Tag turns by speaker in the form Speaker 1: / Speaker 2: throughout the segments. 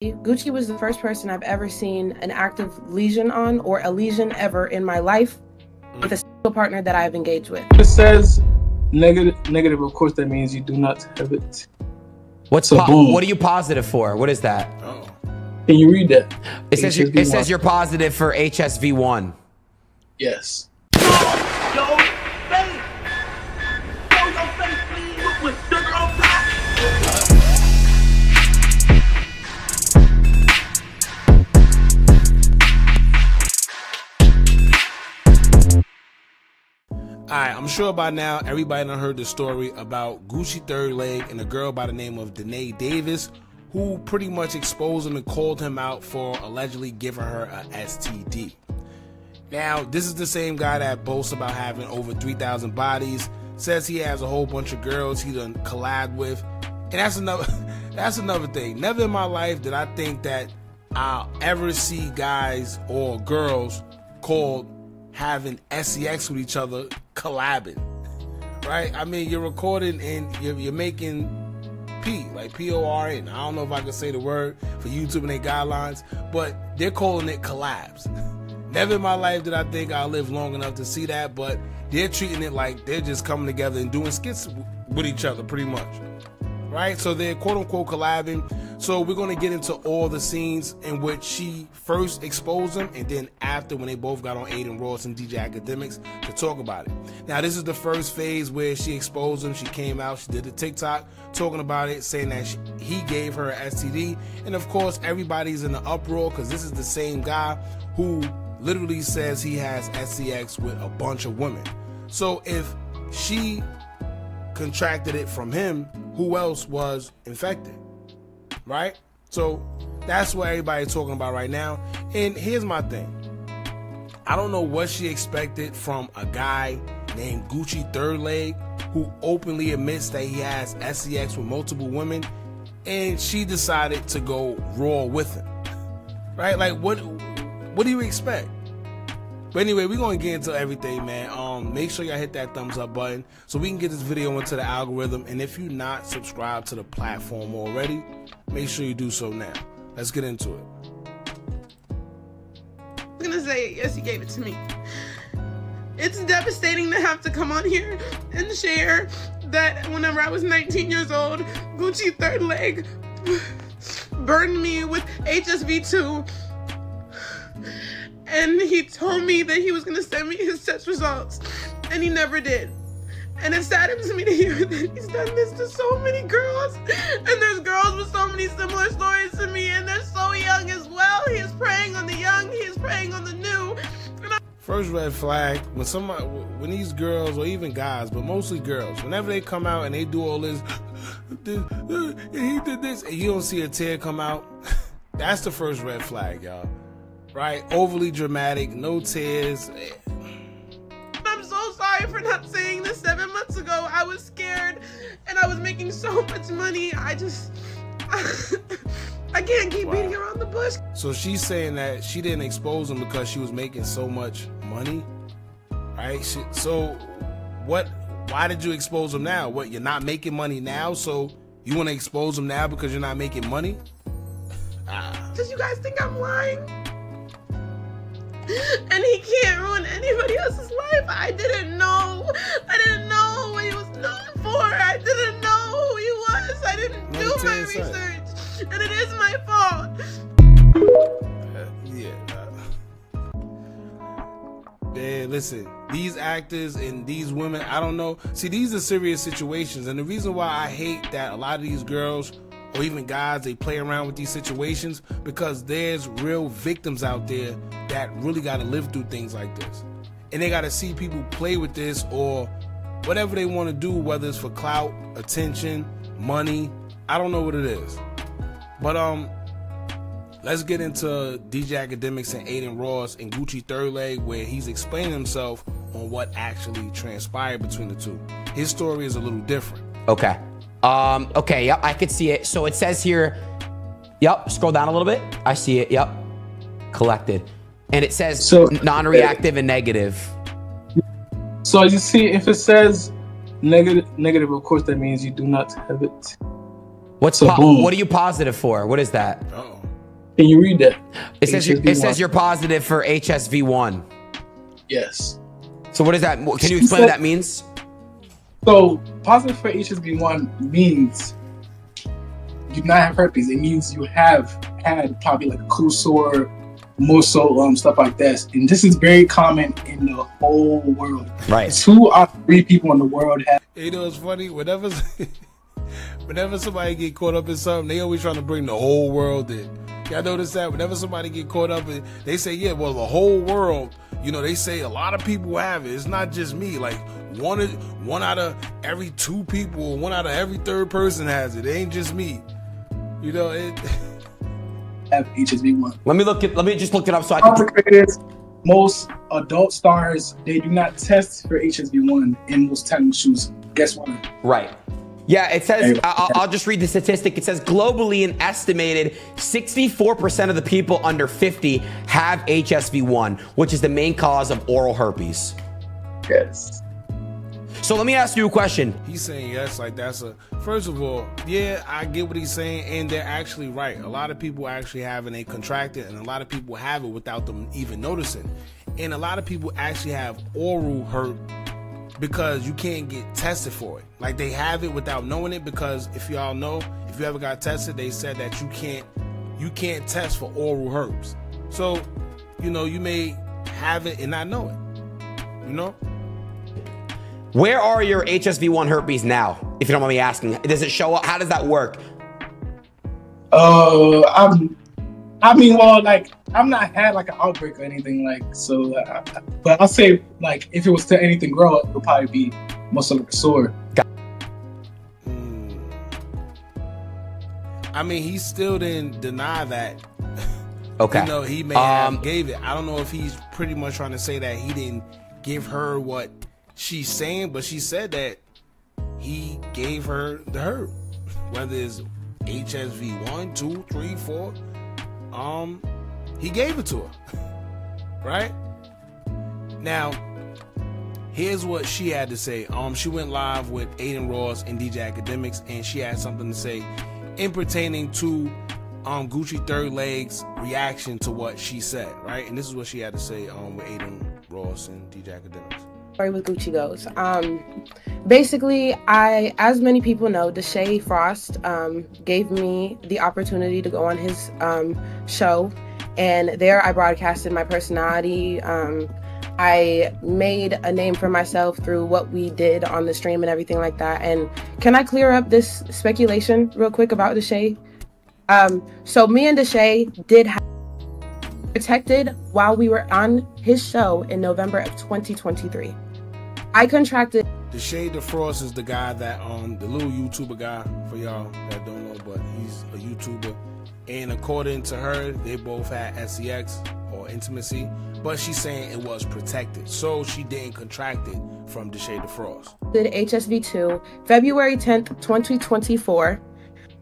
Speaker 1: Gucci was the first person I've ever seen an active lesion on, or a lesion ever in my life, with a single partner that I've engaged with.
Speaker 2: It says negative, of course that means you do not have it.
Speaker 3: What are you positive for? What is that?
Speaker 2: Oh. Can you read that?
Speaker 3: It says you're positive for HSV1.
Speaker 2: Yes.
Speaker 4: Alright, I'm sure by now everybody done heard the story about Gucci third leg and a girl by the name of Denae Davis, who pretty much exposed him and called him out for allegedly giving her a STD. Now, this is the same guy that boasts about having over 3,000 bodies, says he has a whole bunch of girls he done collabed with, and that's another thing. Never in my life did I think that I'll ever see guys or girls called having sex with each other collabing, right? I mean, you're recording and you're making P-O-R-N. I don't know if I can say the word for YouTube and their guidelines, but they're calling it collabs. Never in my life did I think I'll live long enough to see that, but they're treating it like they're just coming together and doing skits with each other pretty much, right? So they're quote-unquote collabing. So we're going to get into all the scenes in which she first exposed them, and then after, when they both got on Adin Ross and DJ Akademiks to talk about it. Now, this is the first phase where she exposed him. She came out, she did a TikTok talking about it, saying that he gave her an STD. And of course, everybody's in the uproar because this is the same guy who literally says he has sex with a bunch of women. So if she contracted it from him, who else was infected? Right? So that's what everybody's talking about right now. And here's my thing. I don't know what she expected from a guy named Gucci Third Leg who openly admits that he has sex with multiple women, and she decided to go raw with him. Right? Like, what do you expect? But anyway, we're going to get into everything, man. Make sure y'all hit that thumbs up button so we can get this video into the algorithm. And if you're not subscribed to the platform already, make sure you do so now. Let's get into it.
Speaker 5: I'm going to say, yes, he gave it to me. It's devastating to have to come on here and share that whenever I was 19 years old, Gucci Third Leg burned me with HSV2. And he told me that he was going to send me his test results, and he never did. And it saddens me to hear that he's done this to so many girls, and there's girls with so many similar stories to me, and they're so young as well. He is preying on the young, he is preying on the new.
Speaker 4: First red flag, when these girls, or even guys, but mostly girls, whenever they come out and they do all this, he did this, and you don't see a tear come out, that's the first red flag, y'all. Right? Overly dramatic, no tears.
Speaker 5: I'm so sorry for not saying this 7 months ago. I was scared and I was making so much money. I can't keep beating around the bush.
Speaker 4: So she's saying that she didn't expose him because she was making so much money, right? So why did you expose him now? What, you're not making money now, so you want to expose him now because you're not making money?
Speaker 5: Does you guys think I'm lying? And he can't ruin anybody else's life. I didn't know what he was known for. I didn't know who he was. I didn't do my research. And it is my fault.
Speaker 4: Man, listen, these actors and these women, I don't know. See, these are serious situations. And the reason why I hate that a lot of these girls or even guys, they play around with these situations, because there's real victims out there that really got to live through things like this. And they got to see people play with this or whatever they want to do, whether it's for clout, attention, money. I don't know what it is. But let's get into DJ Akademiks and Adin Ross and Gucci Third Leg, where he's explaining himself on what actually transpired between the two. His story is a little different.
Speaker 3: Okay. Okay, yep, I could see it. So it says here, yep, scroll down a little bit. I see it, yep. Collected. And it says non-reactive and negative.
Speaker 2: So you see, if it says negative, of course that means you do not have it.
Speaker 3: What are you positive for? What is that?
Speaker 4: Uh-oh.
Speaker 2: Can you read that?
Speaker 3: It says you're positive for HSV1.
Speaker 2: Yes.
Speaker 3: So what is that? Can you explain what that means?
Speaker 2: So positive for HSV1 means you not have herpes. It means you have had probably like a cool sore, more so stuff like that. And this is very common in the whole world.
Speaker 3: Right.
Speaker 2: 2 out of 3 people in the world have.
Speaker 4: You know, it's funny. Whenever somebody get caught up in something, they always trying to bring the whole world in. Y'all notice that? Whenever somebody get caught up in, they say, yeah, well, the whole world, you know, they say a lot of people have it. It's not just me. Like one out of every 2 people, 1 out of every 3rd person has it. It ain't just me. You know, it
Speaker 2: have HSV1.
Speaker 3: Let me just look it up so I can.
Speaker 2: Most adult stars, they do not test for HSV1 in most tennis shoes. Guess what?
Speaker 3: Right. Yeah, it says, I'll just read the statistic. It says globally an estimated 64% of the people under 50 have HSV1, which is the main cause of oral herpes.
Speaker 2: Yes.
Speaker 3: So let me ask you a question.
Speaker 4: He's saying yes, like that's a, first of all, yeah, I get what he's saying, and they're actually right. A lot of people actually have it, they contract it, and a lot of people have it without them even noticing. And a lot of people actually have oral hurt because you can't get tested for it. Like they have it without knowing it, because if y'all know, if you ever got tested, they said that you can't test for oral herpes. So, you know, you may have it and not know it, you know?
Speaker 3: Where are your HSV1 herpes now, if you don't mind me asking? Does it show up? How does that work?
Speaker 2: I mean, well, like, I've not had like an outbreak or anything, like, so, but I'll say, like, if it was to anything grow, it would probably be most of like a sore.
Speaker 4: I mean, he still didn't deny that.
Speaker 3: Okay.
Speaker 4: You know, he may have gave it. I don't know if he's pretty much trying to say that he didn't give her what she's saying, but she said that he gave her the herb, whether it's HSV 1, 2, 3, 4. He gave it to her, right? Now, here's what she had to say. She went live with Adin Ross and DJ Akademiks, and she had something to say in pertaining to Gucci Third Leg's reaction to what she said, right? And this is what she had to say with Adin Ross and DJ Akademiks.
Speaker 1: Story with Gucci goes. Basically, as many people know, Denae Frost gave me the opportunity to go on his show, and there I broadcasted my personality. I made a name for myself through what we did on the stream and everything like that. And can I clear up this speculation real quick about Denae? So me and Denae did have protected while we were on his show in November of 2023. I contracted.
Speaker 4: Denae DeFrost is the guy that the little YouTuber guy, for y'all that don't know, but he's a YouTuber. And according to her, they both had sex or intimacy, but she's saying it was protected, so she didn't contract it from Denae DeFrost.
Speaker 1: Did HSV2 February 10th, 2024.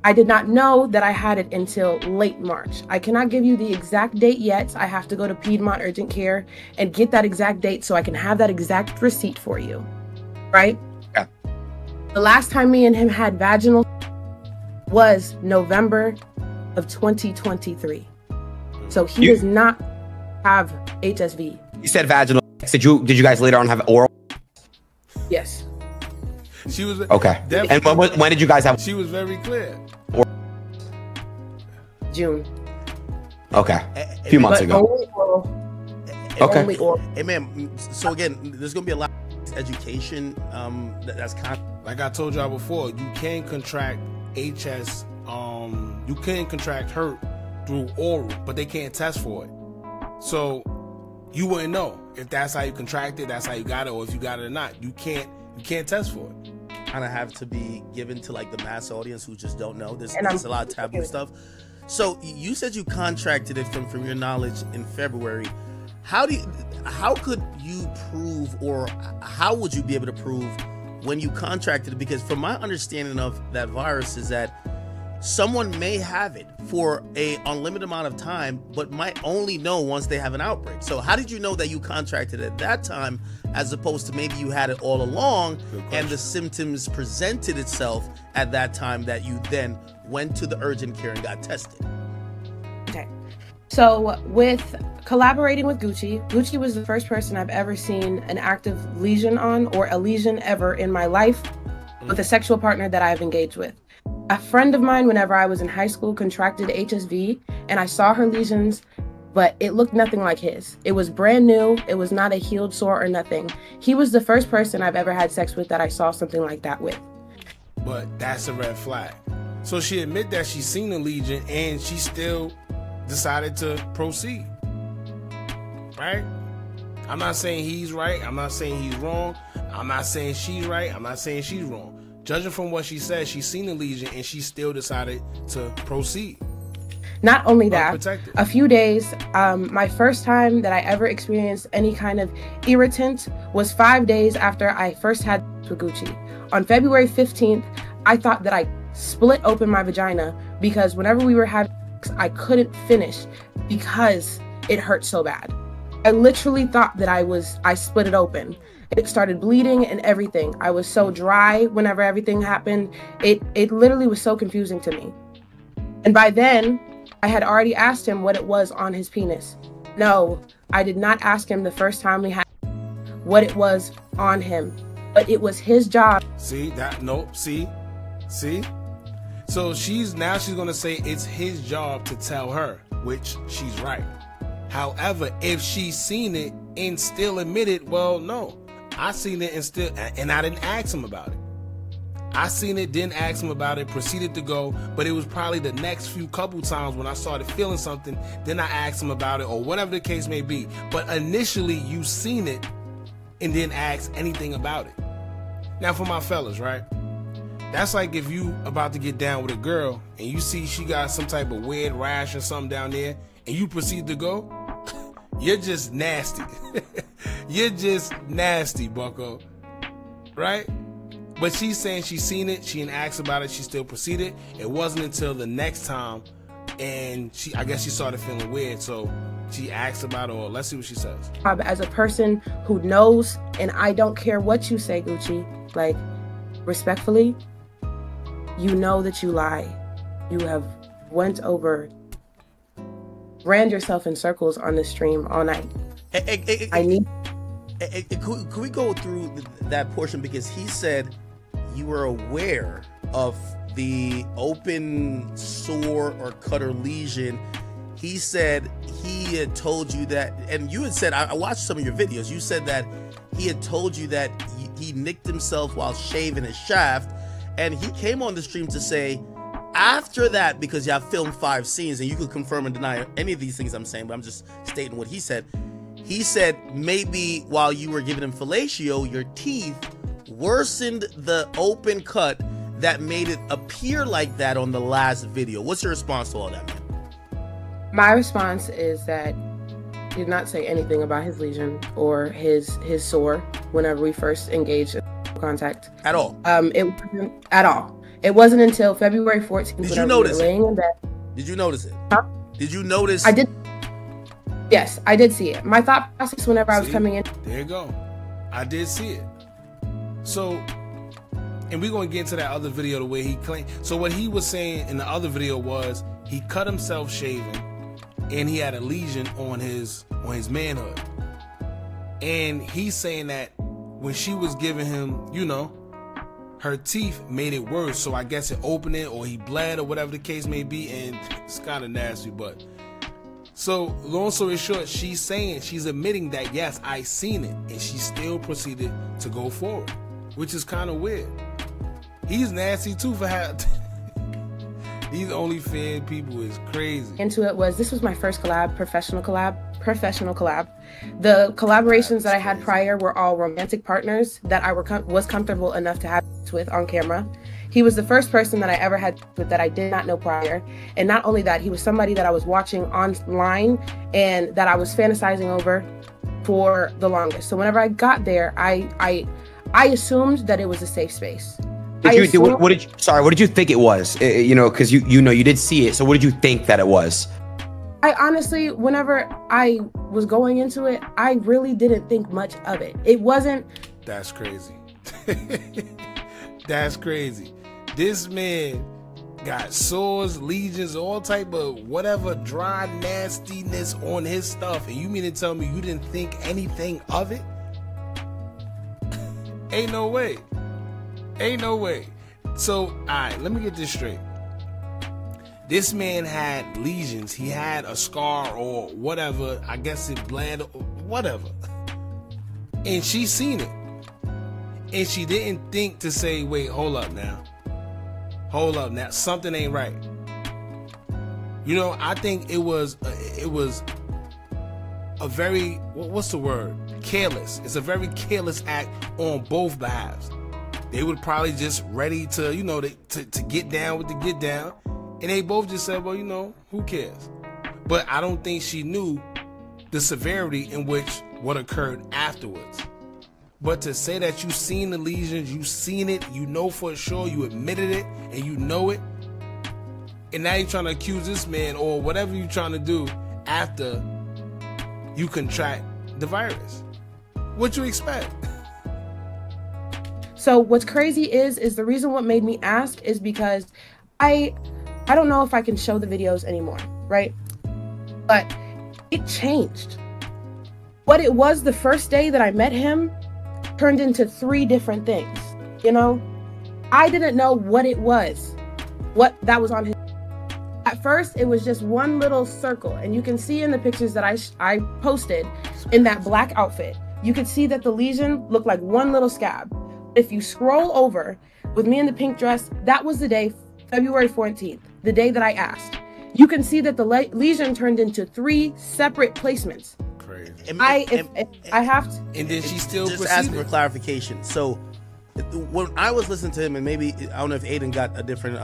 Speaker 1: I did not know that I had it until late March. I cannot give you the exact date yet. I have to go to Piedmont Urgent Care and get that exact date so I can have that exact receipt for you. Right?
Speaker 3: Yeah.
Speaker 1: The last time me and him had vaginal was November of 2023. So he does not have HSV.
Speaker 3: You said vaginal. Did you guys later on have oral?
Speaker 1: Yes.
Speaker 4: She was
Speaker 3: okay. And when did you guys have?
Speaker 4: She was very clear.
Speaker 1: June.
Speaker 3: Okay. A few months ago.
Speaker 1: Only oral.
Speaker 3: Okay.
Speaker 1: Only oral.
Speaker 6: Hey man, so again, there's gonna be a lot of education. That's kind of,
Speaker 4: like I told y'all before. You can contract HS. You can contract hurt through oral, but they can't test for it. So you wouldn't know if that's how you contracted, that's how you got it, or if you got it or not. You can't test for it.
Speaker 6: Kind of have to be given to like the mass audience who just don't know. There's a lot of taboo stuff. So you said you contracted it from your knowledge in February. How could you prove, or how would you be able to prove when you contracted it? Because from my understanding of that virus is that someone may have it for a unlimited amount of time, but might only know once they have an outbreak. So how did you know that you contracted at that time, as opposed to maybe you had it all along and the symptoms presented itself at that time that you then went to the urgent care and got tested?
Speaker 1: Okay. So with collaborating with Gucci, Gucci was the first person I've ever seen an active lesion on, or a lesion ever in my life, with a sexual partner that I've engaged with. A friend of mine, whenever I was in high school, contracted HSV, and I saw her lesions, but it looked nothing like his. It was brand new. It was not a healed sore or nothing. He was the first person I've ever had sex with that I saw something like that with.
Speaker 4: But that's a red flag. So she admit that she's seen the lesion and she still decided to proceed. Right? I'm not saying he's right. I'm not saying he's wrong. I'm not saying she's right. I'm not saying she's wrong. Judging from what she said, she's seen the lesion and she still decided to proceed.
Speaker 1: Not only that, a few days, my first time that I ever experienced any kind of irritant was 5 days after I first had with Gucci. On February 15th, I thought that I split open my vagina because whenever we were having sex, I couldn't finish because it hurt so bad. I literally thought that I split it open. It started bleeding and everything. I was so dry whenever everything happened. It literally was so confusing to me. And by then, I had already asked him what it was on his penis. No, I did not ask him the first time we had what it was on him. But it was his job.
Speaker 4: See that? Nope. See? So she's gonna say it's his job to tell her, which she's right. However, if she's seen it and still admitted, well, no, I seen it and I didn't ask him about it. I seen it, didn't ask him about it, proceeded to go, but it was probably the next couple times when I started feeling something, then I asked him about it, or whatever the case may be. But initially, you seen it and didn't ask anything about it. Now, for my fellas, right? That's like if you about to get down with a girl and you see she got some type of weird rash or something down there, and you proceed to go, you're just nasty. You're just nasty, bucko. Right? But she's saying she's seen it, she didn't ask about it, she still proceeded. It wasn't until the next time, and I guess she started feeling weird, so she asked about it, or let's see what she says.
Speaker 1: As a person who knows, and I don't care what you say, Gucci, like, respectfully, you know that you lie. You have ran yourself in circles on the stream all night.
Speaker 6: Could we go through that portion? Because he said you were aware of the open sore or cut or lesion. He said he had told you that, and you had said, I watched some of your videos, you said that he had told you that he nicked himself while shaving his shaft, and he came on the stream to say, after that, because y'all filmed 5 scenes, and you could confirm and deny any of these things I'm saying, but I'm just stating what he said. He said maybe while you were giving him fellatio, your teeth worsened the open cut that made it appear like that on the last video. What's your response to all that, man?
Speaker 1: My response is that he did not say anything about his lesion or his sore whenever we first engaged in contact.
Speaker 6: At all?
Speaker 1: It wasn't at all. It wasn't until February 14th.
Speaker 6: Did you notice
Speaker 1: laying in bed.
Speaker 6: Did you notice it?
Speaker 1: Huh?
Speaker 6: Did you notice?
Speaker 1: I did. Yes, I did see it. My thought process whenever I was coming in.
Speaker 4: There you go. I did see it. So, and we're going to get into that other video the way he claimed. So what he was saying in the other video was he cut himself shaving and he had a lesion on his manhood. And he's saying that when she was giving him, you know, her teeth made it worse. So I guess it opened it or he bled or whatever the case may be. And it's kind of nasty, but... So, long story short, she's admitting that, yes, I seen it, and she still proceeded to go forward, which is kind of weird. He's nasty, too, for having... These OnlyFans people is crazy.
Speaker 1: This was my first professional collab. The collaborations that I had prior were all romantic partners that I was comfortable enough to have with on camera. He was the first person that I ever had with that I did not know prior. And not only that, he was somebody that I was watching online and that I was fantasizing over for the longest. So whenever I got there, I assumed that it was a safe space.
Speaker 3: What did you think it was? You know, because you know you did see it. So what did you think that it was?
Speaker 1: I honestly, whenever I was going into it, I really didn't think much of it. It wasn't.
Speaker 4: That's crazy. That's crazy. This man got sores, lesions, all type of whatever dry nastiness on his stuff, and you mean to tell me you didn't think anything of it? Ain't no way. Ain't no way. So, alright, let me get this straight. This man had lesions. He had a scar or whatever. I guess it bled or whatever. And she seen it. And she didn't think to say, wait, hold up now. Hold up now. Something ain't right. You know, I think it was a very, what's the word? Careless. It's a very careless act on both behalves. They were probably just ready to, you know, to get down with the get down. And they both just said, well, you know, who cares? But I don't think she knew the severity in which what occurred afterwards. But to say that you seen the lesions, you seen it, you know for sure, you admitted it, and you know it, and now you're trying to accuse this man or whatever you're trying to do after you contract the virus. What you expect?
Speaker 1: So what's crazy is the reason what made me ask is because I don't know if I can show the videos anymore, right? But it changed. What it was the first day that I met him turned into 3 different things, you know? I didn't know what it was, what that was on his. At first, it was just one little circle, and you can see in the pictures that I posted in that black outfit, you could see that the lesion looked like one little scab. If you scroll over with me in the pink dress, that was the day, February 14th, the day that I asked. You can see that the lesion turned into 3 separate placements.
Speaker 4: Crazy.
Speaker 1: I have to.
Speaker 6: And then she still just asking for clarification. So when I was listening to him, and maybe I don't know if Aiden got a different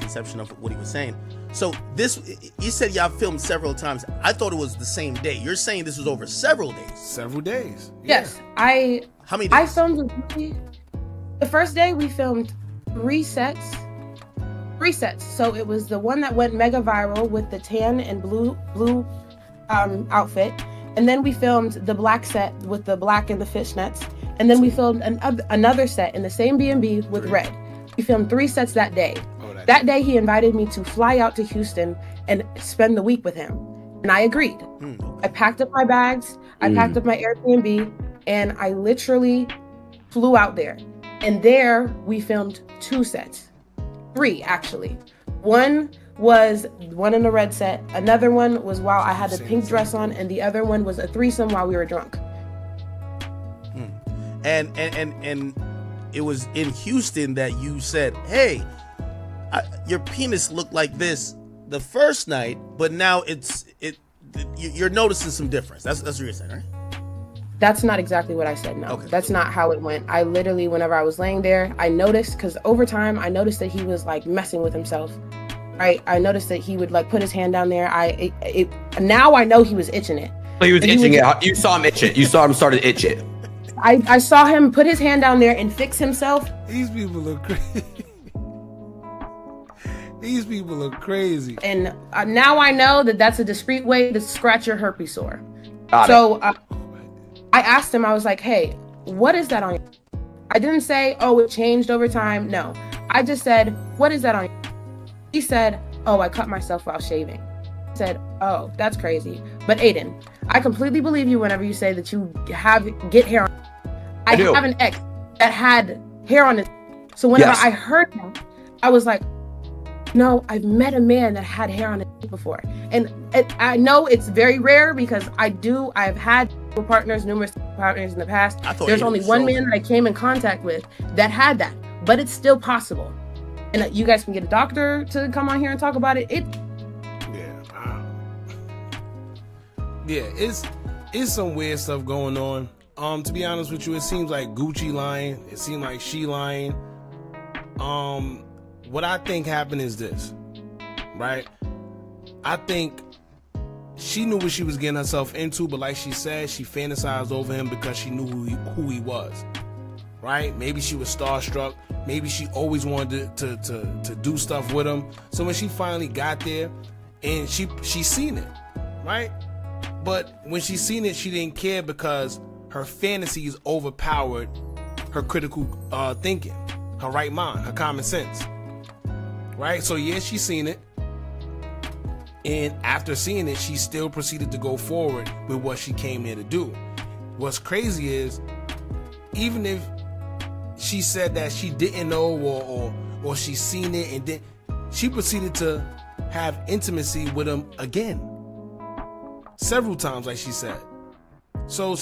Speaker 6: conception of what he was saying. So this, you said y'all filmed several times. I thought it was the same day. You're saying this was over several days.
Speaker 4: Several days.
Speaker 1: Yes,
Speaker 4: yeah.
Speaker 6: How many days?
Speaker 1: I filmed the first day. We filmed 3 sets. 3 sets. So it was the one that went mega viral with the tan and blue outfit, and then we filmed the black set with the black and the fishnets, and then we filmed another set in the same B&B with red. We filmed 3 sets that day. That day he invited me to fly out to Houston and spend the week with him, and I agreed. I packed up my bags, I packed up my Airbnb, and I literally flew out there. And there we filmed 2 sets. 3 actually. One was one in the red set. Another one was while I had the pink dress on, and the other one was a threesome while we were drunk.
Speaker 6: And it was in Houston that you said, "Hey, your penis looked like this the first night, but now you're noticing some difference." That's what you're saying, right?
Speaker 1: That's not exactly what I said. No,
Speaker 6: okay,
Speaker 1: that's not how it went. I literally, whenever I was laying there, I noticed, because over time I noticed that he was like messing with himself. Right, I noticed that he would like put his hand down there. Now I know he was itching it.
Speaker 3: Oh, he was itching it. You saw him itch it. You saw him start to itch it.
Speaker 1: I saw him put his hand down there and fix himself.
Speaker 4: These people are crazy. These people are crazy.
Speaker 1: And now I know that that's a discreet way to scratch your herpes sore.
Speaker 3: Got
Speaker 1: so I asked him. I was like, "Hey, what is that on you?" I didn't say, "Oh, it changed over time." No, I just said, "What is that on you?" He said, "Oh, I cut myself while shaving." I said, "Oh, that's crazy." But Aiden, I completely believe you whenever you say that you get hair on. I have an ex that had hair on his. So whenever I heard that, I was like, no, I've met a man that had hair on his before. And I know it's very rare because I've had numerous partners in the past. There's only one man that I came in contact with that had that, but it's still possible. And you guys can get a doctor to come on here and talk about it.
Speaker 4: It's some weird stuff going on. To be honest with you, it seems like Gucci lying. It seems like she lying. What I think happened is this, right? I think she knew what she was getting herself into, but like she said, she fantasized over him because she knew who he was, right? Maybe she was starstruck. Maybe she always wanted to do stuff with him. So when she finally got there, and she seen it, right? But when she seen it, she didn't care because her fantasies overpowered her critical thinking, her right mind, her common sense. right? So yeah, she's seen it. And after seeing it, she still proceeded to go forward with what she came here to do. What's crazy is, even if she said that she didn't know or she seen it and then she proceeded to have intimacy with him again. Several times, like she said. So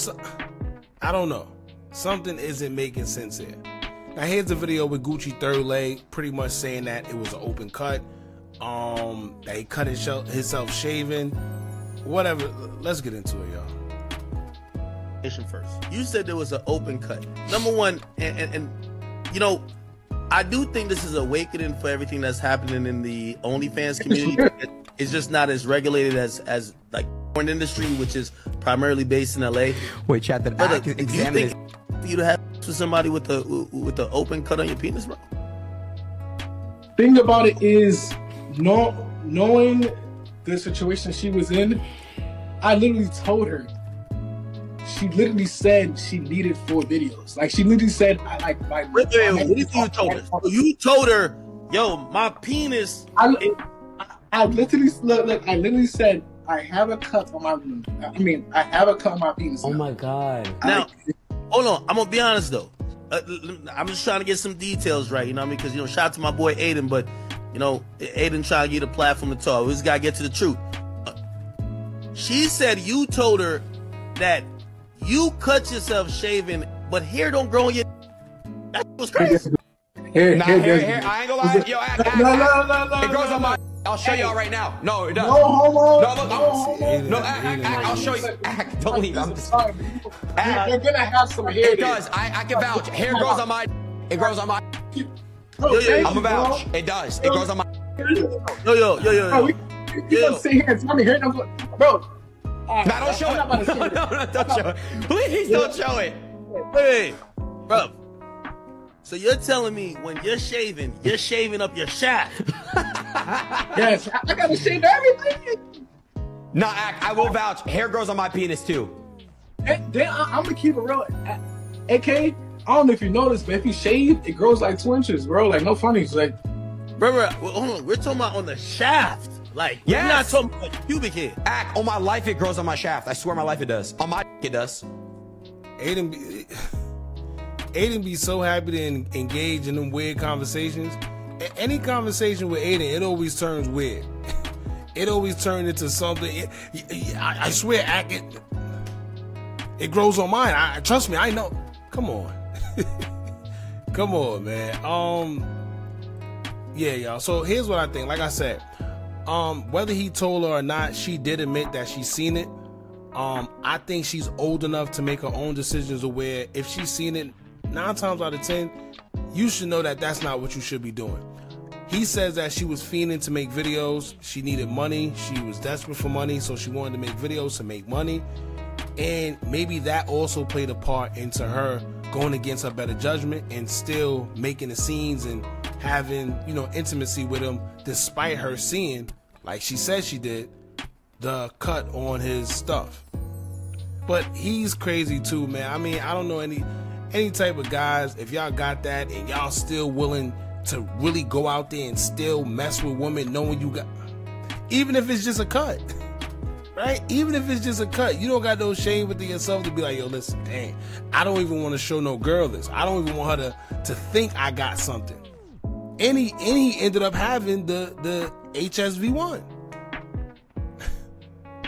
Speaker 4: I don't know. Something isn't making sense here. Now here's a video with Gucci third leg pretty much saying that it was an open cut. That he cut himself shaving. Whatever. Let's get into it, y'all.
Speaker 6: First, you said there was an open cut. Number one, and you know, I do think this is awakening for everything that's happening in the OnlyFans community. It's just not as regulated as like porn industry, which is primarily based in LA.
Speaker 3: Wait, chat that.
Speaker 6: Brother, do you think you to have sex with somebody with the open cut on your penis, bro?
Speaker 2: Thing about it is, knowing the situation she was in, I literally told her. She literally said she needed 4 videos. Like, she literally said, wait, what
Speaker 6: did you told her? So you told her, yo, my penis.
Speaker 2: I literally look. I literally said, I have a cut on my. I mean, I have a cut on my penis.
Speaker 3: Oh my god.
Speaker 6: Now, hold on. I'm gonna be honest though. I'm just trying to get some details right. You know what I mean? Because shout out to my boy Aiden, but Aiden trying to get a platform to talk. We just gotta get to the truth. She said you told her that you cut yourself shaving, but hair don't grow on your. That was crazy.
Speaker 2: Hair.
Speaker 3: I ain't gonna lie. Yo,
Speaker 2: No.
Speaker 3: It grows on my. I'll show y'all right now. No, it does.
Speaker 2: No, hold on.
Speaker 3: No, I'll show you. Don't leave. I'm just.
Speaker 2: You're gonna have some hair.
Speaker 3: It does. I can vouch. Hair grows on my. It grows on my. I'm a vouch. It does. It grows on my.
Speaker 6: Yo.
Speaker 2: You don't sit here and tell me hair don't go, bro.
Speaker 3: No, don't show it. No, don't show it. Please don't show it.
Speaker 6: Hey, bro. So you're telling me when you're shaving up your shaft?
Speaker 2: Yes, I gotta shave everything.
Speaker 3: Nah, I will vouch. Hair grows on my penis too.
Speaker 2: And then I'm gonna keep it real. AK, I don't know if you noticed, but if you shave, it grows like 2 inches, bro. Like, no funnies. Like,
Speaker 6: bro, hold on. We're talking about on the shaft. Like,
Speaker 3: yes.
Speaker 6: We're not talking about pubic hair.
Speaker 3: On my life, it grows on my shaft. I swear my life it does. On my it does.
Speaker 4: Aiden be so happy to engage in them weird conversations. Any conversation with Aiden, it always turns weird. It always turns into something. I swear, it grows on mine. Trust me, I know. Come on. Come on, man. Yeah, y'all. So here's what I think. Like I said, whether he told her or not, she did admit that she's seen it. I think she's old enough to make her own decisions of where if she's seen it 9 times out of 10, you should know that that's not what you should be doing. He says that she was fiending to make videos. She needed money. She was desperate for money, so she wanted to make videos to make money. And maybe that also played a part into her going against her better judgment and still making the scenes and having, intimacy with him despite her seeing, like she said she did, the cut on his stuff. But he's crazy too, man. I mean, I don't know any type of guys, if y'all got that and y'all still willing to really go out there and still mess with women knowing you got, even if it's just a cut, right? Even if it's just a cut, you don't got no shame within yourself to be like, yo, listen, dang, I don't even want to show no girl this. I don't even want her to think I got something. And he ended up having the HSV1.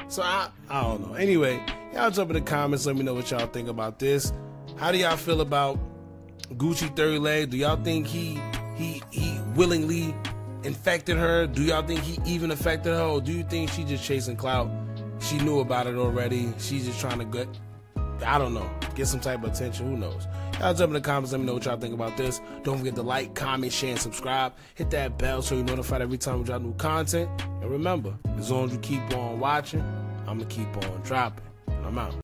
Speaker 4: So I don't know. Anyway, y'all jump in the comments. Let me know what y'all think about this. How do y'all feel about Gucci third leg? Do y'all think he willingly infected her? Do y'all think he even affected her? Or do you think she just chasing clout? She knew about it already. She's just trying to get, I don't know, get some type of attention. Who knows? Y'all jump in the comments. Let me know what y'all think about this. Don't forget to like, comment, share, and subscribe. Hit that bell so you're notified every time we drop new content. And remember, as long as you keep on watching, I'm going to keep on dropping. And I'm out.